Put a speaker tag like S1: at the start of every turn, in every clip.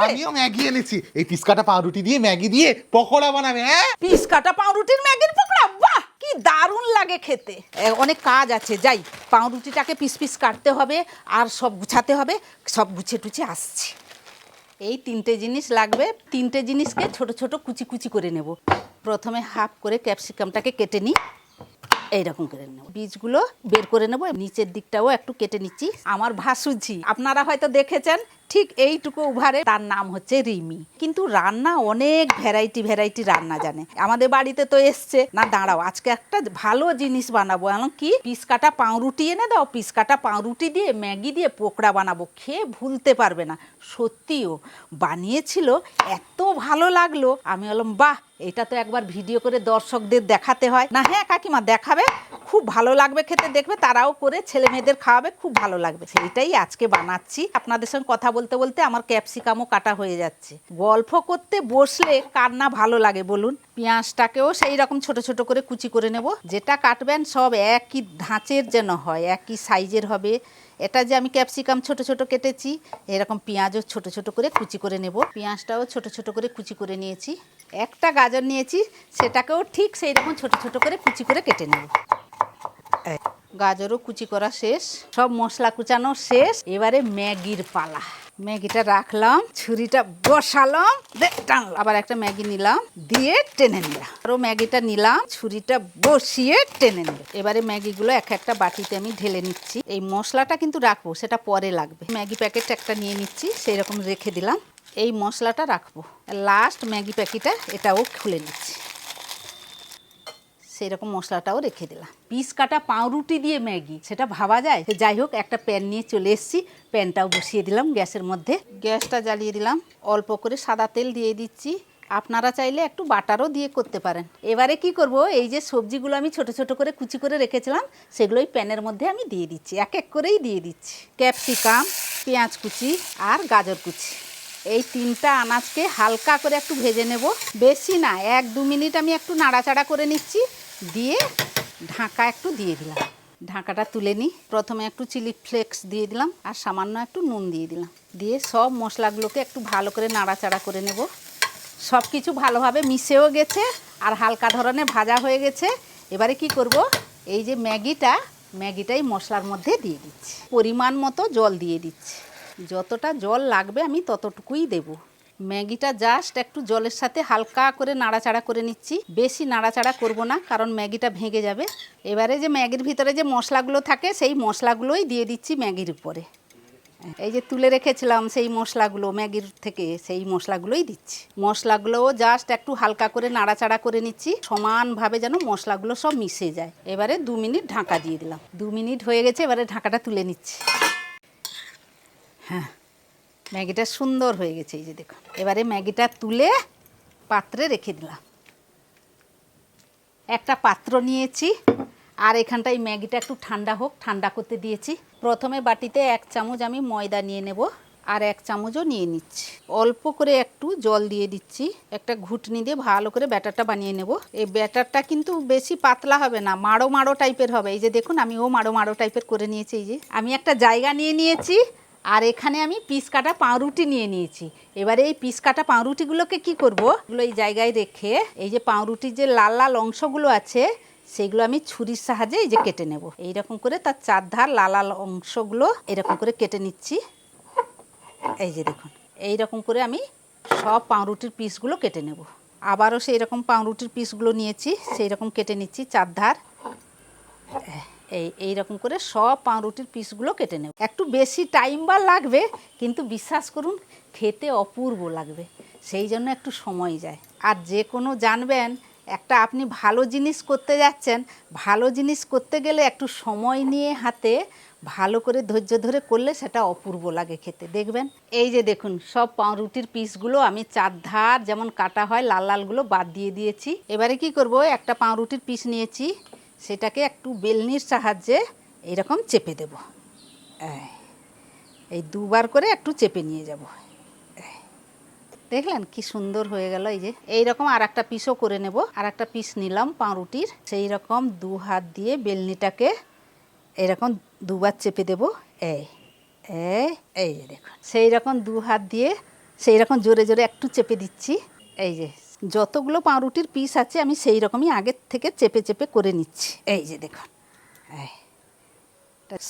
S1: যাবে?
S2: আমিও ম্যাগি এনেছি, এই পিস কাটা পাউরুটি দিয়ে ম্যাগি দিয়ে পকোড়া বানাবে। হ্যাঁ,
S1: পিস কাটা পাউরুটির ম্যাগির পকোড়া, বাহ কি দারুণ লাগে খেতে। অনেক কাজ আছে, যাই পাউরুটিটাকে পিস পিস কাটতে হবে আর সব গুছাতে হবে, সব গুছিয়ে টুছিয়ে আসছি। এই তিনটে জিনিস লাগবে, তিনটে জিনিসকে ছোট ছোট কুচি কুচি করে নেব। প্রথমে হাফ করে ক্যাপসিকামটাকে কেটে নিই, এইরকম করে নেব, বীজগুলো বের করে নেব, নিচের দিকটাও একটু কেটে নিচ্ছি। আমার ভাসুঝি আপনারা হয়তো দেখেছেন, ঠিক এইটুকু উভারে, তার নাম হচ্ছে রিমি, কিন্তু রান্না অনেক ভ্যারাইটি রান্না জানে। আমাদের বাড়িতে তো এসছে না, দাঁড়াও আজকে একটা ভালো জিনিস বানাবো। এমন কি পিস কাটা পাউরুটি এনে দাও, পিস কাটা পাউরুটি দিয়ে ম্যাগি দিয়ে পকোড়া বানাবো, খেয়ে ভুলতে পারবে না। সত্যিও বানিয়েছিল, এত ভালো লাগলো, আমি বললাম বাহ, এটা তো একবার ভিডিও করে দর্শকদের দেখাতে হয় না। হ্যাঁ কাকিমা দেখাবে, খুব ভালো লাগবে খেতে, দেখবে তারাও করে ছেলে মেয়েদের খাওয়াবে, খুব ভালো লাগবে। সেইটাই আজকে বানাচ্ছি। আপনাদের সঙ্গে কথা বলতে বলতে আমার ক্যাপসিকামও কাটা হয়ে যাচ্ছে। গল্প করতে বসলে কার না ভালো লাগে বলুন। পেঁয়াজটাকেও সেই রকম ছোট ছোট করে কুচি করে নেব। যেটা কাটবেন সব একই ধাঁচের যেন হয়, একই সাইজের হবে। এটা যে আমি ক্যাপসিকাম ছোট ছোট কেটেছি, এরকম পেঁয়াজও ছোট ছোট করে কুচি করে নেব। পেঁয়াজটাও ছোট ছোট করে কুচি করে নিয়েছি। একটা গাজর নিয়েছি, সেটাকেও ঠিক সেই রকম ছোট ছোট করে কুচি করে কেটে নেব। গাজরও কুচি করা শেষ, সব মশলা কুচানো শেষ। এবারে ম্যাগির পালা। ম্যাগিটা রাখলাম, ছুরিটা বসালাম, টানলাম, আবার একটা ম্যাগি নিলাম, দিয়ে টেনে নিলাম, আরও ম্যাগিটা নিলাম, ছুরিটা বসিয়ে টেনে নিলাম। এবারে ম্যাগিগুলো এক একটা বাটিতে আমি ঢেলে নিচ্ছি। এই মশলাটা কিন্তু রাখবো, সেটা পরে লাগবে। ম্যাগি প্যাকেট একটা নিয়ে নিচ্ছি, সেই রকম রেখে দিলাম। এই মশলাটা রাখবো। লাস্ট ম্যাগি প্যাকেটটা এটাও খুলে নিচ্ছি, সেরকম মশলাটাও রেখে দিলাম। পিস কাটা পাউরুটি দিয়ে ম্যাগি, সেটা ভাবা যায়? যাই হোক, একটা প্যান নিয়ে চলে এসেছি, প্যানটাও বসিয়ে দিলাম গ্যাসের মধ্যে। গ্যাসটা জ্বালিয়ে দিলাম, অল্প করে সাদা তেল দিয়ে দিচ্ছি। আপনারা চাইলে একটু বাটারও দিয়ে করতে পারেন। এবারে কি করব, এই যে সবজিগুলো আমি ছোট ছোট করে কুচি করে রেখেছিলাম, সেগুলোই প্যানের মধ্যে আমি দিয়ে দিচ্ছি, এক এক করেই দিয়ে দিচ্ছি। ক্যাপসিকাম, পেঁয়াজ কুচি আর গাজর কুচি, এই তিনটা আনাজকে হালকা করে একটু ভেজে নেব, বেশি না, 1-2 মিনিট আমি একটু নাড়াচাড়া করে নিচ্ছি। দিয়ে ঢাকা একটু দিয়ে দিলাম, ঢাকাটা তুলে নিই। প্রথমে একটু চিলি ফ্লেক্স দিয়ে দিলাম আর সামান্য একটু নুন দিয়ে দিলাম, দিয়ে সব মশলাগুলোকে একটু ভালো করে নাড়াচাড়া করে নেব। সব কিছু ভালোভাবে মিশেও গেছে আর হালকা ধরনের ভাজা হয়ে গেছে। এবারে কি করব, এই যে ম্যাগিটাই মশলার মধ্যে দিয়ে দিচ্ছি, পরিমাণ মতো জল দিয়ে দিচ্ছি। যতটা জল লাগবে আমি ততটুকুই দেব। ম্যাগিটা জাস্ট একটু জলের সাথে হালকা করে নাড়াচাড়া করে নিচ্ছি, বেশি নাড়াচাড়া করব না, কারণ ম্যাগিটা ভেঙে যাবে। এবারে যে ম্যাগির ভিতরে যে মশলাগুলো থাকে, সেই মশলাগুলোই দিয়ে দিচ্ছি ম্যাগির উপরে। এই যে তুলে রেখেছিলাম সেই মশলাগুলো ম্যাগির থেকে, সেই মশলাগুলোই দিচ্ছি। মশলাগুলোও জাস্ট একটু হালকা করে নাড়াচাড়া করে নিচ্ছি, সমানভাবে যেন মশলাগুলো সব মিশে যায়। এবারে 2 মিনিট ঢাকা দিয়ে দিলাম। 2 মিনিট হয়ে গেছে, এবারে ঢাকাটা তুলে নিচ্ছি। হ্যাঁ, ম্যাগিটা সুন্দর হয়ে গেছে, এই যে দেখুন। এবারে ম্যাগিটা তুলে পাত্রে রেখে দিলাম। একটা পাত্র নিয়েছি, আর এখানটায় ম্যাগিটা একটু ঠান্ডা হোক, ঠান্ডা করতে দিয়েছি। প্রথমে বাটিতে 1 চামচ আমি ময়দা নিয়ে নেব, আর 1 চামচও নিয়ে নিচ্ছি। অল্প করে একটু জল দিয়ে দিচ্ছি, একটা ঘুটনি দিয়ে ভালো করে ব্যাটারটা বানিয়ে নেব। এই ব্যাটারটা কিন্তু বেশি পাতলা হবে না, মাড়ো মাড়ো টাইপের হবে। এই যে দেখুন, আমি মাড়ো মাড়ো টাইপের করে নিয়েছি। এই যে আমি একটা জায়গা নিয়ে নিয়েছি, আর এখানে আমি পিস কাটা পাউরুটি নিয়ে নিয়েছি। এবারে এই পিস কাটা পাউরুটিগুলোকে কি করব, এগুলো এই জায়গায় রেখে এই যে পাউরুটির যে লাল লাল অংশগুলো আছে, সেগুলো আমি ছুরির সাহায্যে এই যে কেটে নেব। এইরকম করে তার চারধার লাল লাল অংশগুলো এরকম করে কেটে নিচ্ছি। এই যে দেখুন, এইরকম করে আমি সব পাউরুটির পিসগুলো কেটে নেব। আবারও সেই রকম পাউরুটির পিসগুলো নিয়েছি, সেই রকম কেটে নিচ্ছি চারধার। এইরকম করে সব পাউরুটির পিসগুলো কেটে নেব। একটু বেশি টাইম বা লাগবে, কিন্তু বিশ্বাস করুন খেতে অপূর্ব লাগবে, সেই জন্য একটু সময় যায়। আর যে কোনো জানবেন, একটা আপনি ভালো জিনিস করতে যাচ্ছেন, ভালো জিনিস করতে গেলে একটু সময় নিয়ে হাতে ভালো করে ধৈর্য ধরে করলে সেটা অপূর্ব লাগে খেতে, দেখবেন। এই যে দেখুন, সব পাউরুটির পিসগুলো আমি চারধার যেমন কাটা হয় লাল লালগুলো বাদ দিয়ে দিয়েছি। এবারে কি করব, একটা পাউরুটির পিস নিয়েছি, সেটাকে একটু বেলনির সাহায্যে এইরকম চেপে দেব। এই 2 বার করে একটু চেপে নিয়ে যাব। দেখলেন কি সুন্দর হয়ে গেল। এই যে এইরকম আর একটা পিসও করে নেব। আর একটা পিস নিলাম পাউরুটির, সেই রকম 2 হাত দিয়ে বেলনিটাকে এরকম 2 বার চেপে দেব। এই এই এই যে দেখুন, সেই রকম 2 হাত দিয়ে সেই রকম জোরে জোরে একটু চেপে দিচ্ছি। এই যে যতগুলো পাউরুটির পিস আছে আমি সেই রকমই আগের থেকে চেপে চেপে করে নিচ্ছি। এই যে দেখুন, এই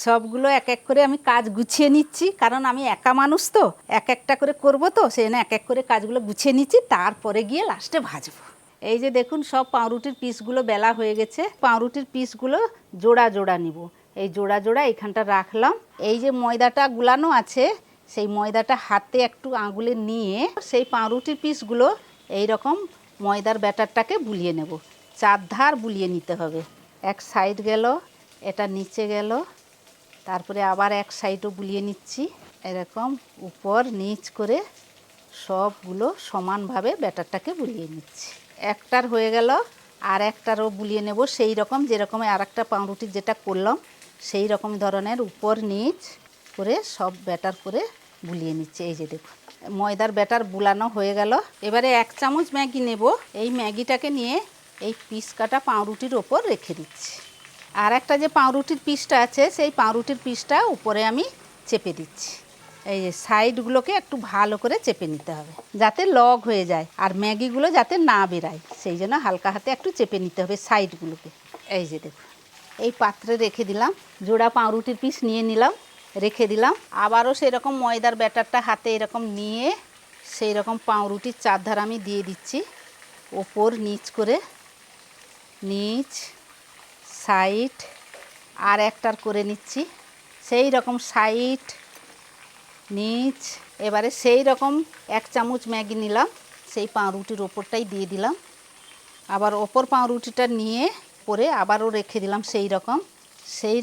S1: সবগুলো এক এক করে আমি কাজ গুছিয়ে নিচ্ছি, কারণ আমি একা মানুষ তো, এক একটা করে করব, তো সেই জন্য এক এক করে কাজগুলো গুছিয়ে নিচ্ছি, তারপরে গিয়ে লাস্টে ভাজবো। এই যে দেখুন সব পাউরুটির পিসগুলো বেলা হয়ে গেছে। পাউরুটির পিসগুলো জোড়া জোড়া নিব, এই জোড়া জোড়া এইখানটা রাখলাম। এই যে ময়দাটা গুলানো আছে, সেই ময়দাটা হাতে একটু আঙুলে নিয়ে সেই পাউরুটির পিসগুলো এই রকম ময়দার ব্যাটারটাকে বুলিয়ে নেব। চারধার বুলিয়ে নিতে হবে। এক সাইড গেল, এটা নিচে গেল, তারপরে আবার এক সাইডও বুলিয়ে নিচ্ছি। এরকম উপর নিচ করে সবগুলো সমানভাবে ব্যাটারটাকে বুলিয়ে নিচ্ছি। একটার হয়ে গেল, আর একটারও বুলিয়ে নেব সেই রকম, যেরকম আর একটা পাউরুটির যেটা করলাম সেই রকম ধরনের উপর নিচ করে সব ব্যাটার করে বুলিয়ে নিচ্ছে। এই যে দেখুন ময়দার ব্যাটার বুলানো হয়ে গেল। এবারে 1 চামচ ম্যাগি নেব। এই ম্যাগিটাকে নিয়ে এই পিস কাটা পাউরুটির ওপর রেখে দিচ্ছি। আর একটা যে পাউরুটির পিসটা আছে সেই পাউরুটির পিসটা উপরে আমি চেপে দিচ্ছি। এই যে সাইডগুলোকে একটু ভালো করে চেপে নিতে হবে যাতে লগ হয়ে যায়, আর ম্যাগিগুলো যাতে না বেরায়, সেই জন্য হালকা হাতে একটু চেপে নিতে হবে সাইডগুলোকে। এই যে দেখুন এই পাত্রে রেখে দিলাম, জোড়া পাউরুটির পিস নিয়ে নিলাম, রেখে দিলাম। আবারও সেরকম ময়দার ব্যাটারটা হাতে এরকম নিয়ে সেই রকম পাউরুটির চারধার আমি দিয়ে দিচ্ছি, ওপর নিচ করে, নিচ সাইড, আর একটার করে নিচ্ছি সেই রকম সাইড নিচ। এবারে সেই রকম 1 চামচ ম্যাগি নিলাম, সেই পাউরুটির ওপরটাই দিয়ে দিলাম। আবার ওপর পাউরুটিটা নিয়ে পরে আবারও রেখে দিলাম সেই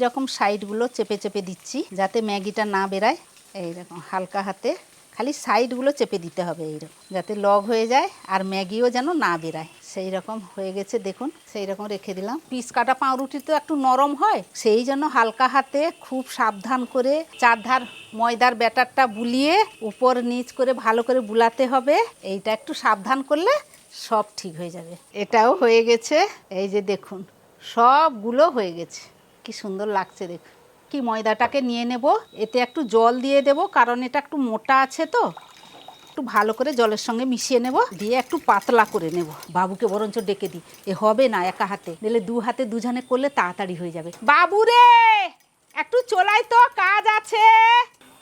S1: রকম সাইডগুলো চেপে চেপে দিচ্ছি যাতে ম্যাগিটা না বেরায়। এইরকম হালকা হাতে খালি সাইডগুলো চেপে দিতে হবে এইরকম, যাতে লগ হয়ে যায় আর ম্যাগিও যেন না বেরায়। সেই রকম হয়ে গেছে দেখুন, সেই রকম রেখে দিলাম। পিস কাটা পাউরুটি তো একটু নরম হয়, সেই জন্য হালকা হাতে খুব সাবধান করে চারধার ময়দার ব্যাটারটা বুলিয়ে উপর নিচ করে ভালো করে বুলাতে হবে। এইটা একটু সাবধান করলে সব ঠিক হয়ে যাবে। এটাও হয়ে গেছে। এই যে দেখুন সবগুলো হয়ে গেছে, কি সুন্দর লাগছে দেখুন। কি ময়দাটাকে নিয়ে নেব, এতে একটু জল দিয়ে দেব, কারণ এটা একটু মোটা আছে তো, একটু ভালো করে জলের সঙ্গে মিশিয়ে নেব, দিয়ে একটু পাতলা করে নেব। বাবুকে বরঞ্চ ডেকে দিই, এ হবে না একা হাতে, দিলে 2 হাতে 2 জনে করলে তাড়াতাড়ি হয়ে যাবে। বাবু রে একটু চলাই তো, কাজ আছে।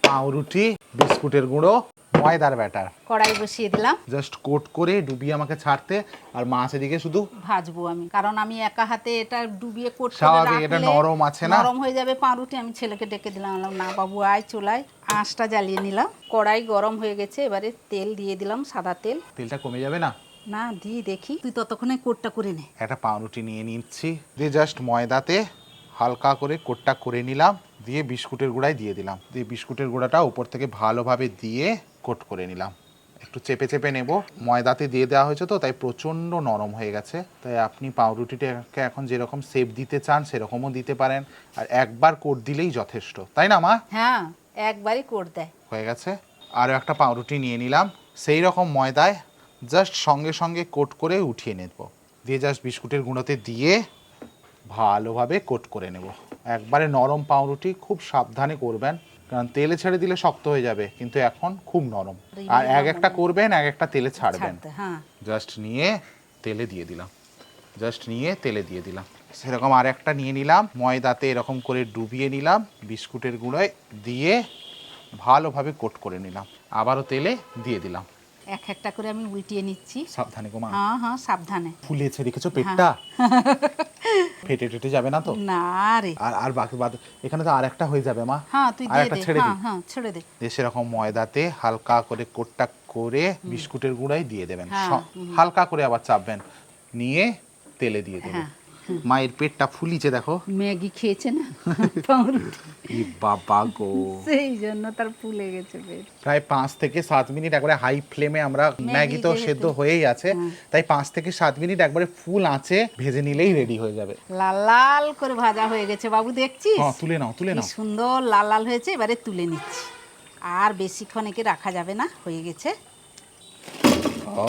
S2: পাউরুটি, বিস্কুটের গুঁড়ো, ময়দার ব্যাটার,
S1: কড়াই বসিয়ে দিলাম,
S2: জাস্ট কোট করে ডুবিয়ে আমাকে ছাড়তে, আর মাছ এদিকে শুধু
S1: ভাজবো আমি, কারণ আমি একা হাতে এটা ডুবিয়ে কোট করে
S2: স্বাভাবিক, এটা
S1: রাখলে
S2: নরম আছে না,
S1: নরম হয়ে যাবে পাউরুটি। আমি ছেলেকে ডেকে দিলাম, বললাম না বাবু আয় চলাই। আঁচটা জ্বালিয়ে নিলাম, কড়াই গরম হয়ে গেছে, এবারে তেল দিয়ে দিলাম, সাদা তেল।
S2: তেলটা কমে যাবে না?
S1: না দিয়ে দেখি, তুই ততক্ষণে কোটটা করে নে।
S2: একটা পাউরুটি নিয়ে নিচ্ছি, দিয়ে জাস্ট ময়দাতে হালকা করে কোটটা করে নিলাম, দিয়ে বিস্কুটের গুঁড়ায় দিয়ে দিলাম, দিয়ে বিস্কুটের গুঁড়াটা উপর থেকে ভালোভাবে দিয়ে কোট করে নিলাম। একটু চেপে চেপে নেব, ময়দাতে দিয়ে দেওয়া হয়েছে তো তাই প্রচণ্ড নরম হয়ে গেছে। তাই আপনি পাউরুটিটাকে এখন যেরকম শেপ দিতে চান সেরকমও দিতে পারেন, আর একবার কোট দিলেই যথেষ্ট, তাই না মা?
S1: হ্যাঁ একবারই কোট দেয়।
S2: হয়ে গেছে। আরও একটা পাউরুটি নিয়ে নিলাম, সেই রকম ময়দায় জাস্ট সঙ্গে সঙ্গে কোট করে উঠিয়ে নেব, দিয়ে জাস্ট বিস্কুটের গুঁড়োতে দিয়ে ভালোভাবে কোট করে নেব। একবারে নরম পাউরুটি, খুব সাবধানে করবেন, কারণ তেলে ছেড়ে দিলে শক্ত হয়ে যাবে, কিন্তু এখন খুব নরম। আর এক একটা করবেন, এক একটা তেলে ছাড়বেন।
S1: হ্যাঁ
S2: জাস্ট নিয়ে তেলে দিয়ে দিলাম, জাস্ট নিয়ে তেলে দিয়ে দিলাম। সেরকম আর একটা নিয়ে নিলাম, ময়দাতে এরকম করে ডুবিয়ে নিলাম, বিস্কুটের গুঁড়োয় দিয়ে ভালোভাবে কোট করে নিলাম, আবারও তেলে দিয়ে দিলাম।
S1: এক একটা করে আমি উল্টিয়ে নিচ্ছি।
S2: সাবধানে গো মা।
S1: হ্যাঁ হ্যাঁ সাবধানে।
S2: ফুলেছে দেখেছো পেটটা? ফেটে টেটে যাবে না তো?
S1: না রে।
S2: আর আর বাকি বাদ, এখানে তো আর একটা হয়ে যাবে মা।
S1: হ্যাঁ তুই
S2: আর
S1: দিয়ে
S2: একটা
S1: দে,
S2: ছেড়ে
S1: হ্যাঁ
S2: দিই।
S1: হ্যাঁ ছেড়ে দে।
S2: সেরকম ময়দাতে হালকা করে কোটটা করে বিস্কুটের গুঁড়াই দিয়ে দেবেন,
S1: হ্যাঁ,
S2: হালকা করে আবার চাপবেন, নিয়ে তেলে দিয়ে দেবেন।
S1: হ্যাঁ
S2: মায়ের পেটটা ফুলিছে দেখো,
S1: ম্যাগি খেয়েছে না পাউরুটি,
S2: ই বাবা গো।
S1: সেই জন্য তার ফুলে গেছে পেট।
S2: প্রায় 5 থেকে 7 মিনিট একবারে হাই ফ্লেমে, আমরা ম্যাগি তো
S1: যেহেতু
S2: সেদ্ধ হয়েই আছে, তাই 5 থেকে 7 মিনিট একবারে ফুল আঁচে ভেজে নিলেই রেডি হয়ে যাবে।
S1: লাল লাল করে ভাজা হয়ে গেছে বাবু, দেখছিস?
S2: হ্যাঁ তুলে নাও, তুলে
S1: কি
S2: নাও।
S1: সুন্দর লাল লাল হয়েছে, এবারে তুলে নিচ্ছি। আর বেশিক্ষণ একে রাখা যাবে না, হয়ে গেছে।
S2: ও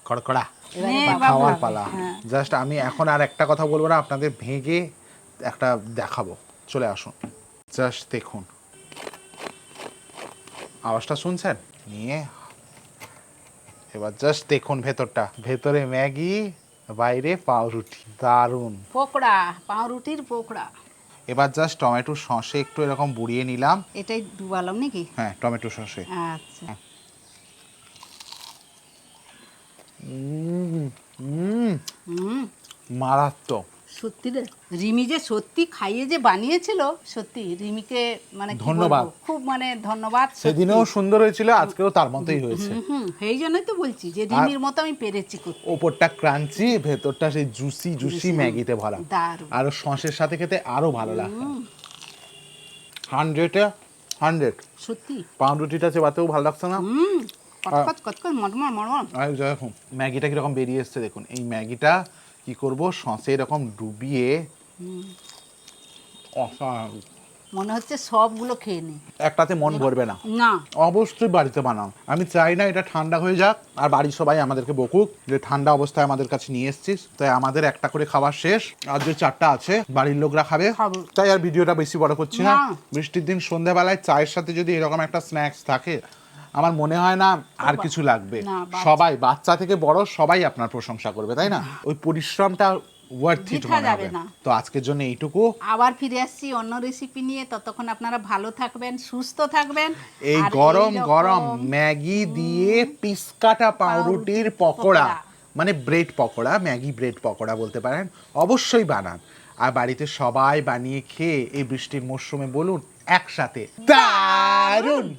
S2: কড়কড়া,
S1: নে বাবু।
S2: খাওয়ার পালা।
S1: হ্যাঁ।
S2: জাস্ট আমি এখন আর একটা কথা বলবো না, আপনাদের ভেঙে একটা দেখাবো, চলে আসুন। জাস্ট দেখুন, আওয়াজটা শুনছেন? নিয়ে এবার জাস্ট দেখুন ভেতরটা, ভেতরে ম্যাগি, বাইরে পাউরুটি, দারুণ।
S1: পকোড়া, পাউরুটির পকোড়া।
S2: এবার জাস্ট টমেটো সসে একটু এরকম বুড়িয়ে নিলাম।
S1: এটাই ডুবালাম নাকি?
S2: হ্যাঁ, টমেটো সসে।
S1: আচ্ছা। হুম,
S2: মারাত্মক।
S1: সত্যি রে, রিমি যে সত্যি খাইয়ে যে বানিয়েছিল, সত্যি রিমিকে মানে কি
S2: ধন্যবাদ।
S1: বলবো, খুব মানে ধন্যবাদ।
S2: সেদিনেও সুন্দর হয়েছিল, আজকেও তার মতোই হয়েছে।
S1: এই জন্যই তো বলছি যে রিমির মতো আমি পেরেছি করতে।
S2: ওপরটা ক্রাঞ্চি, ভেতরটা সেই জুসি জুসি ম্যাগিতে ভরা।
S1: দারুণ।
S2: আর সসের সাথে খেতে আরো ভালো লাগবে। 100
S1: সত্যি।
S2: পাউরুটিটা চেবাতেও ভালো লাগছে না।
S1: কচকচ কচকচ মটমট মটমট।
S2: আর দেখুন ম্যাগিটা কিরকম বেরিয়ে এসছে, দেখুন এই ম্যাগিটা কি করব, সসে এরকম ডুবিয়ে অসাধারণ।
S1: মনে হচ্ছে সবগুলো খেয়ে নি।
S2: একটাতে মন ভরবে না।
S1: না,
S2: অবশ্যই বাড়িতে বানাও। আমি চাই না এটা ঠান্ডা হয়ে যাক আর বাড়ির সবাই আমাদেরকে বকুক যে ঠান্ডা অবস্থায় আমাদের কাছে নিয়ে এসেছিস। তাই আমাদের একটা করে খাবার শেষ, আর যে 4টা আছে বাড়ির লোকরা খাবে।
S1: খাবো।
S2: তাই আর ভিডিওটা বেশি বড় করছি না।
S1: না।
S2: বৃষ্টির দিন সন্ধ্যাবেলায় চায়ের সাথে যদি এরকম একটা স্ন্যাক্স থাকে, আমার মনে হয় না আর কিছু লাগবে।
S1: না,
S2: সবাই, বাচ্চা থেকে বড় সবাই আপনার প্রশংসা করবে, তাই না? ওই পরিশ্রমটা ওয়ার্থ ইট
S1: বৃথা
S2: মনে
S1: যাবে
S2: হবে।
S1: না।
S2: তো আজকের জন্য এইটুকু।
S1: আবার ফিরে আসছি অন্য রেসিপি নিয়ে। ততক্ষণ আপনারা ভালো থাকবেন, সুস্থ থাকবেন।
S2: এই
S1: আর
S2: গরম
S1: এইরকম
S2: গরম ম্যাগি দিয়ে পিস কাটা পাউরুটির পকোড়া, মানে bread pakora, Maggi bread pakora বলতে পারেন, অবশ্যই বানান। আর বাড়িতে সবাই বানিয়ে খেয়ে এই বৃষ্টির মরশুমে বলুন একসাথে দারুণ।